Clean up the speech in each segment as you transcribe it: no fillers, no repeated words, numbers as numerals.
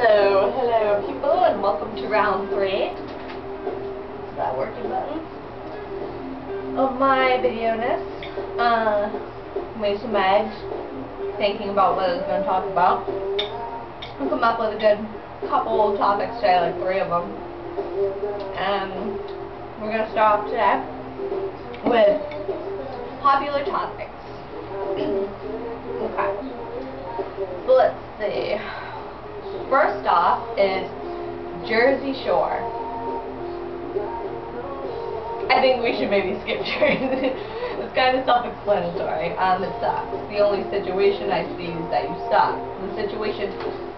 Hello people, and welcome to round 3. Is that working button? Of my video-ness. Made some eggs, thinking about what I was going to talk about. I've come up with a good couple topics today, like 3 of them. And we're going to start off today with popular topics. Okay. So let's see. First off is Jersey Shore. I think we should maybe skip Jersey. It's kind of self-explanatory. It sucks. The only situation I see is that you suck. The situation,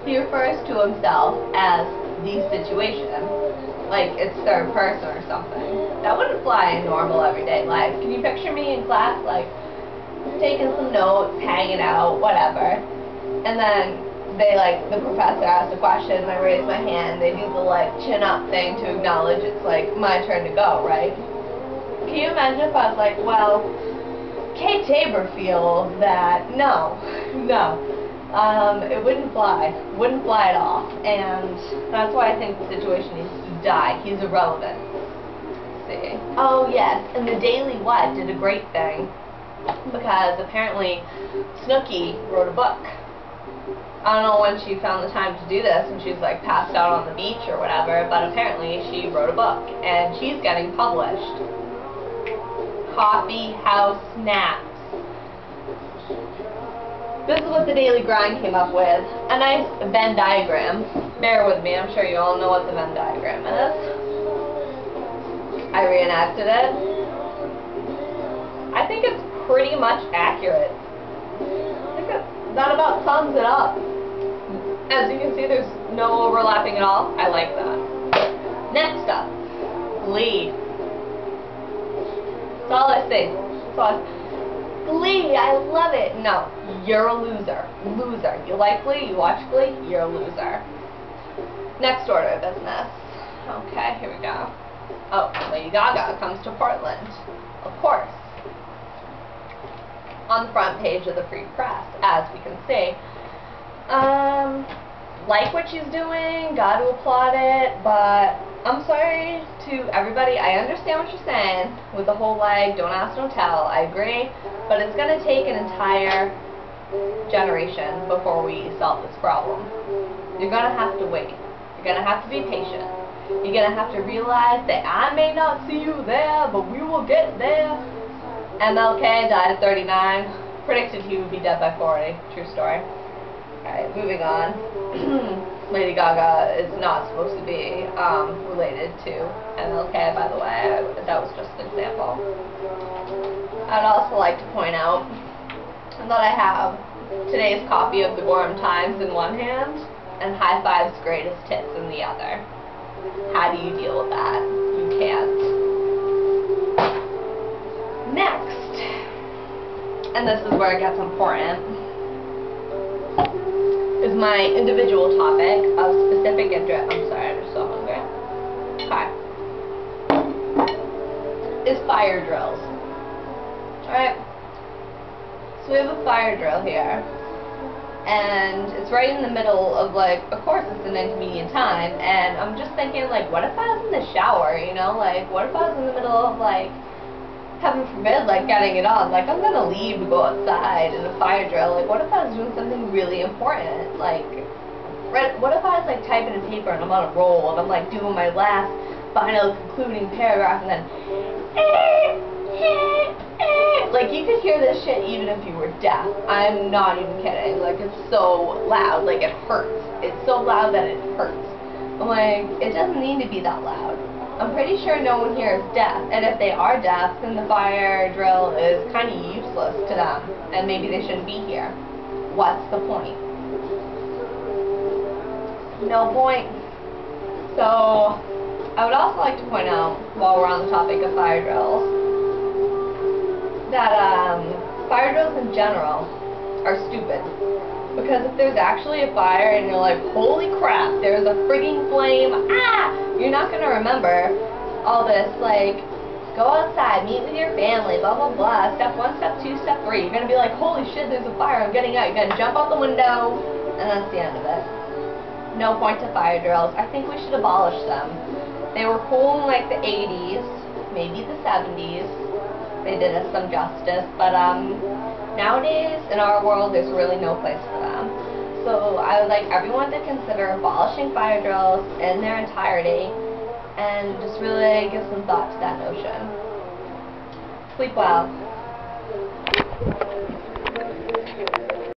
he refers to himself as the situation. Like it's third person or something. That wouldn't fly in normal everyday life. Can you picture me in class, like, taking some notes, hanging out, whatever, and then the professor asks a question, and I raise my hand, they do the, chin up thing to acknowledge it's, my turn to go, right? Can you imagine if I was like, well, Kay Tabor feels that, no, it wouldn't fly at all, and that's why I think the situation needs to die. He's irrelevant. Let's see. Oh, yes, and the Daily What did a great thing, because apparently Snooki wrote a book. I don't know when she found the time to do this, and she's passed out on the beach or whatever, but apparently she wrote a book, and she's getting published. Coffee House Snaps. This is what the Daily Grind came up with. A nice Venn diagram. Bear with me, I'm sure you all know what the Venn diagram is. I reenacted it. I think it's pretty much accurate. I think that about sums it up. As you can see, there's no overlapping at all. I like that. Next up, Glee. That's all I say. Glee, I love it. No, you're a loser. Loser. You like Glee? You watch Glee? You're a loser. Next order of business. Okay, here we go. Oh, Lady Gaga comes to Portland. Of course. On the front page of the Free Press, as we can see. Like what she's doing, gotta applaud it, but I'm sorry to everybody. I understand what you're saying with the whole don't ask, don't tell. I agree, but it's gonna take an entire generation before we solve this problem. You're gonna have to wait. You're gonna have to be patient. You're gonna have to realize that I may not see you there, but we will get there. MLK died at 39. Predicted he would be dead by 40. True story. Alright, moving on. Lady Gaga is not supposed to be related to MLK, by the way. That was just an example. I'd also like to point out that I have today's copy of the Gorham Times in one hand and High Five's Greatest Hits in the other. How do you deal with that? You can't. Next, and this is where it gets important, is my individual topic of specific interest. I'm sorry, I'm just so hungry. Okay. Is fire drills. Alright. So we have a fire drill here. And it's right in the middle of, of course it's an inconvenient time. And I'm just thinking, what if I was in the shower, you know? What if I was in the middle of, heaven forbid, getting it on. I'm gonna leave to go outside in a fire drill. What if I was doing something really important? What if I was, typing in paper and I'm on a roll and I'm, doing my last, final, concluding paragraph and then, you could hear this shit even if you were deaf. I'm not even kidding. It's so loud. It hurts. It's so loud that it hurts. It doesn't need to be that loud. I'm pretty sure no one here is deaf, and if they are deaf, then the fire drill is kind of useless to them, and maybe they shouldn't be here. What's the point? No point. So, I would also like to point out, while we're on the topic of fire drills, that fire drills in general are stupid. Because if there's actually a fire and you're holy crap, there's a frigging flame, you're not going to remember all this, go outside, meet with your family, blah, blah, blah, step 1, step 2, step 3. You're going to be holy shit, there's a fire, I'm getting out. You're going to jump out the window, and that's the end of it. no point to fire drills. I think we should abolish them. They were cool in like the 80s, maybe the 70s. They did us some justice, but nowadays in our world there's really no place for them. So I would like everyone to consider abolishing fire drills in their entirety and just really give some thought to that notion. Sleep well.